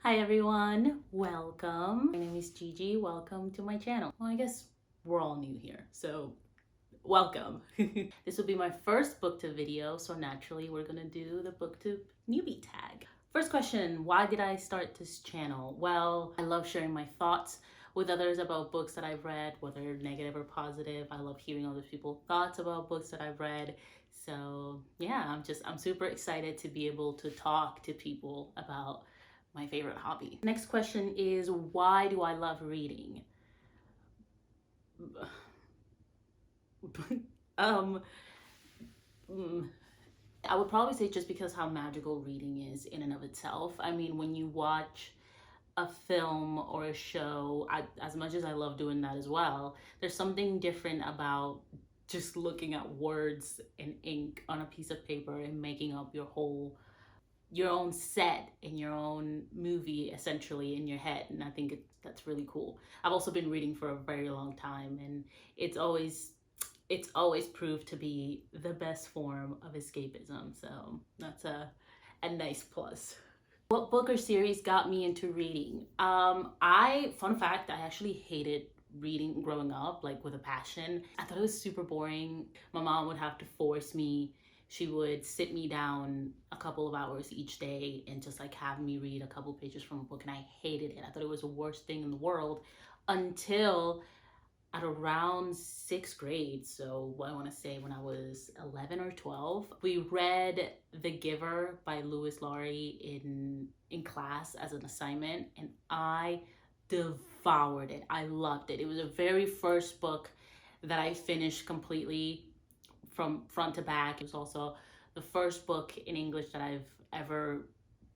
Hi everyone, welcome. My name is Gigi. Welcome to my channel. Well, I guess we're all new here, so welcome. This will be my first Booktube video, so naturally we're gonna do the Booktube newbie tag. First question, why did I start this channel? Well, I love sharing my thoughts with others about books that I've read, whether negative or positive. I love hearing other people's thoughts about books that I've read. So yeah, I'm super excited to be able to talk to people about my favorite hobby. Next question is, why do I love reading? um I would probably say just because how magical reading is in and of itself. I mean, when you watch a film or a show, as much as I love doing that as well, there's something different about just looking at words and ink on a piece of paper and making up your own set in your own movie essentially in your head. And I think that's really cool. I've also been reading for a very long time, and it's always proved to be the best form of escapism, so that's a nice plus. What book or series got me into reading? Fun fact, I actually hated reading growing up, like with a passion. I thought it was super boring. My mom would have to force me. She would sit me down a couple of hours each day and just like have me read a couple pages from a book, and I hated it. I thought it was the worst thing in the world until at around sixth grade. So I want to say when I was 11 or 12, we read The Giver by Lewis Laurie in class as an assignment, and I devoured it. I loved it. It was the very first book that I finished completely from front to back. It was also the first book in English that I've ever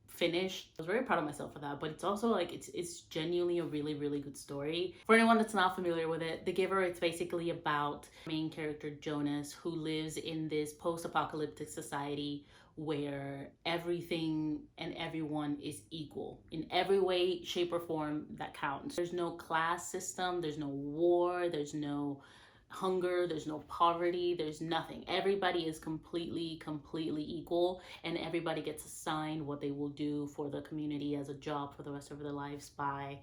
finished. I was very proud of myself for that, but it's also like it's genuinely a really good story. For anyone that's not familiar with it, The Giver, it's basically about main character Jonas, who lives in this post-apocalyptic society where everything and everyone is equal in every way, shape, or form that counts. There's no class system, there's no war, there's no hunger, there's no poverty, there's nothing. Everybody is completely equal, and everybody gets assigned what they will do for the community as a job for the rest of their lives by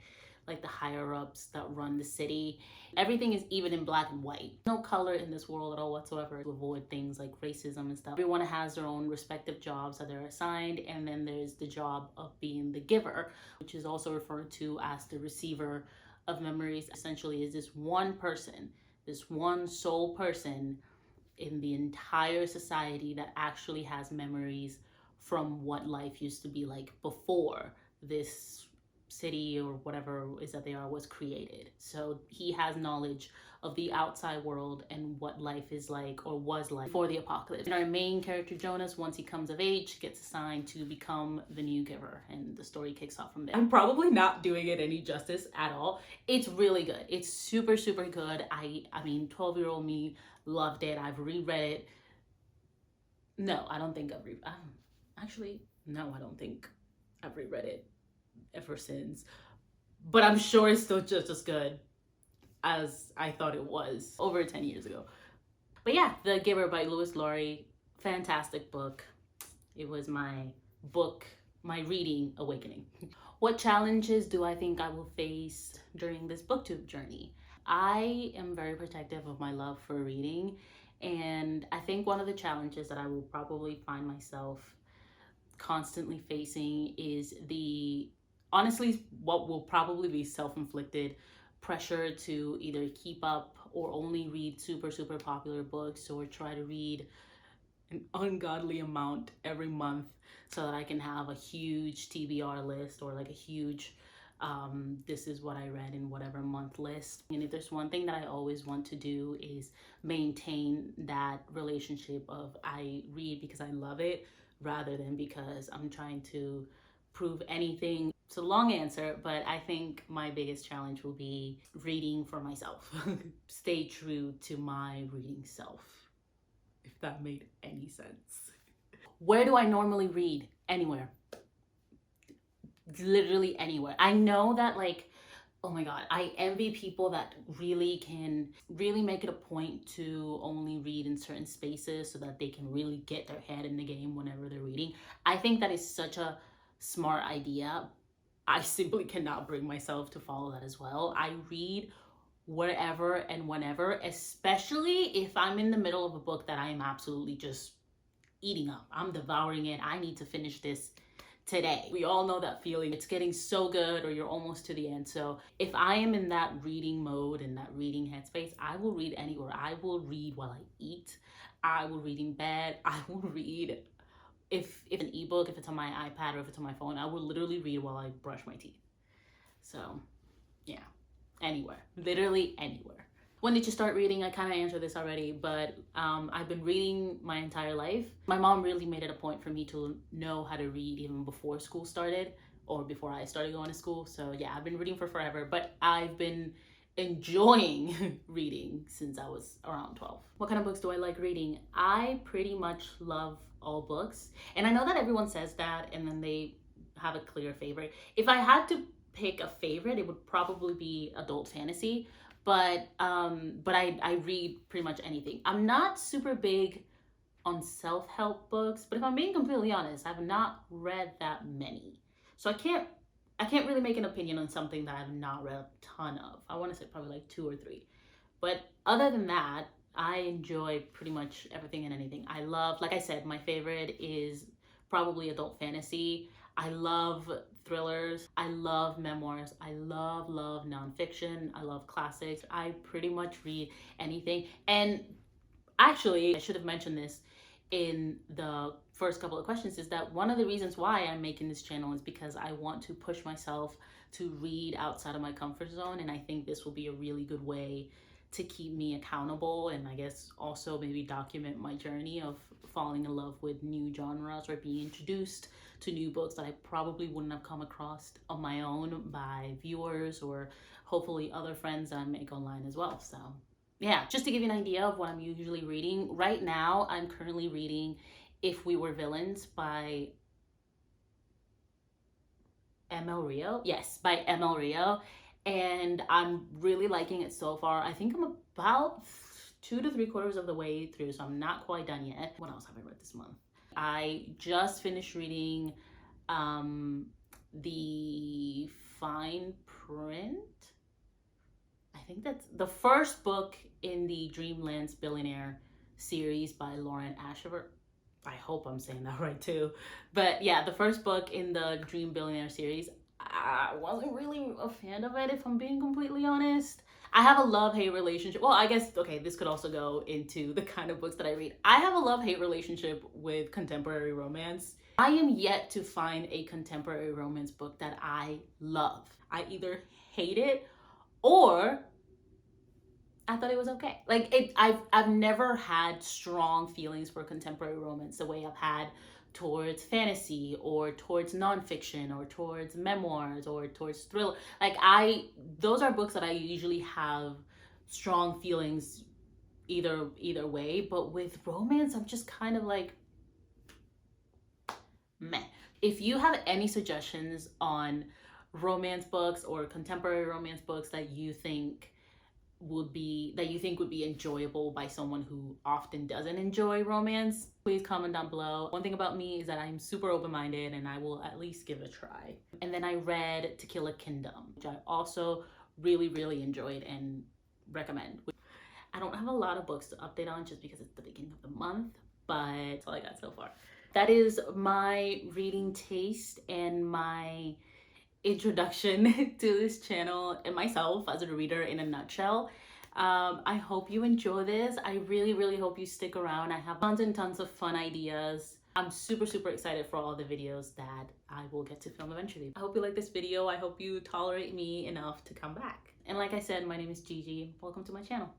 like the higher ups that run the city. Everything is even in black and white. No color in this world at all whatsoever, to avoid things like racism and stuff. Everyone has their own respective jobs that they're assigned, and then there's the job of being the giver, which is also referred to as the receiver of memories. Essentially is this one person, this one sole person in the entire society that actually has memories from what life used to be like before this city or whatever it is that they are was created. So he has knowledge of the outside world and what life is like or was like before the apocalypse. And our main character Jonas, once he comes of age, gets assigned to become the new giver, and the story kicks off from there. I'm probably not doing it any justice at all. It's really good. It's super good. I mean, 12-year-old me loved it. I've reread it. No, I don't think actually, no, I don't think I've reread it ever since, but I'm sure it's still just as good as I thought it was over 10 years ago. But yeah, The Giver by Lewis Laurie, fantastic book. It was my reading awakening. What challenges do I think I will face during this booktube journey? I am very protective of my love for reading, and I think one of the challenges that I will probably find myself constantly facing is honestly what will probably be self-inflicted pressure to either keep up or only read super popular books, or try to read an ungodly amount every month so that I can have a huge TBR list or like a huge this is what I read in whatever month list. And if there's one thing that I always want to do is maintain that relationship of I read because I love it rather than because I'm trying to prove anything. It's a long answer, but I think my biggest challenge will be reading for myself. Stay true to my reading self, if that made any sense. Where do I normally read? Anywhere. Literally anywhere. I know that, like, oh my god, I envy people that really can make it a point to only read in certain spaces so that they can really get their head in the game whenever they're reading. I think that is such a smart idea, I simply cannot bring myself to follow that as well. I read wherever and whenever, especially if I'm in the middle of a book that I am absolutely just eating up. I'm devouring it. I need to finish this today. We all know that feeling. It's getting so good or you're almost to the end. So if I am in that reading mode and that reading headspace, I will read anywhere. I will read while I eat. I will read in bed. I will read if an ebook, if it's on my iPad or if it's on my phone, I will literally read while I brush my teeth. So yeah, anywhere, literally anywhere. When did you start reading? I kind of answered this already, but I've been reading my entire life. My mom really made it a point for me to know how to read even before school started or before I started going to school. So yeah, I've been reading for forever, but I've been enjoying reading since I was around 12. What kind of books do I like reading? I pretty much love all books. And I know that everyone says that and then they have a clear favorite. If I had to pick a favorite, it would probably be adult fantasy. But I read pretty much anything. I'm not super big on self-help books, but if I'm being completely honest, I've not read that many. So I can't really make an opinion on something that I've not read a ton of. I want to say probably like 2 or 3. But other than that, I enjoy pretty much everything and anything. I love, like I said, my favorite is probably adult fantasy. I love thrillers. I love memoirs. I love nonfiction. I love classics. I pretty much read anything. And actually, I should have mentioned this in the first couple of questions, is that one of the reasons why I'm making this channel is because I want to push myself to read outside of my comfort zone. And I think this will be a really good way to keep me accountable and I guess also maybe document my journey of falling in love with new genres or being introduced to new books that I probably wouldn't have come across on my own by viewers or hopefully other friends that I make online as well. So yeah, just to give you an idea of what I'm usually reading. Right now, I'm currently reading If We Were Villains by ML Rio. Yes, by ML Rio. And I'm really liking it so far. I think I'm about 2 to 3/4 of the way through, so I'm not quite done yet. What else have I read this month? I just finished reading The Fine Print. I think that's the first book in the Dreamlands Billionaire series by Lauren Asher. I hope I'm saying that right too. But yeah, the first book in the Dream Billionaire series. I wasn't really a fan of it, if I'm being completely honest. I have a love-hate relationship. Well, I guess, okay, this could also go into the kind of books that I read. I have a love-hate relationship with contemporary romance. I am yet to find a contemporary romance book that I love. I either hate it or I thought it was okay. Like I've never had strong feelings for contemporary romance the way I've had towards fantasy or towards nonfiction or towards memoirs or towards thriller. Like those are books that I usually have strong feelings either way. But with romance, I'm just kind of like meh. If you have any suggestions on romance books or contemporary romance books that you think would be enjoyable by someone who often doesn't enjoy romance, please comment down below. One thing about me is that I'm super open-minded and I will at least give it a try. And then I read To Kill a Kingdom, which I also really enjoyed and recommend. I don't have a lot of books to update on just because it's the beginning of the month, but that's all I got so far. That is my reading taste and my introduction to this channel and myself as a reader in a nutshell. I hope you enjoy this. I really hope you stick around. I have tons and tons of fun ideas. I'm super excited for all the videos that I will get to film eventually. I hope you like this video. I hope you tolerate me enough to come back. And like I said, my name is Gigi. Welcome to my channel.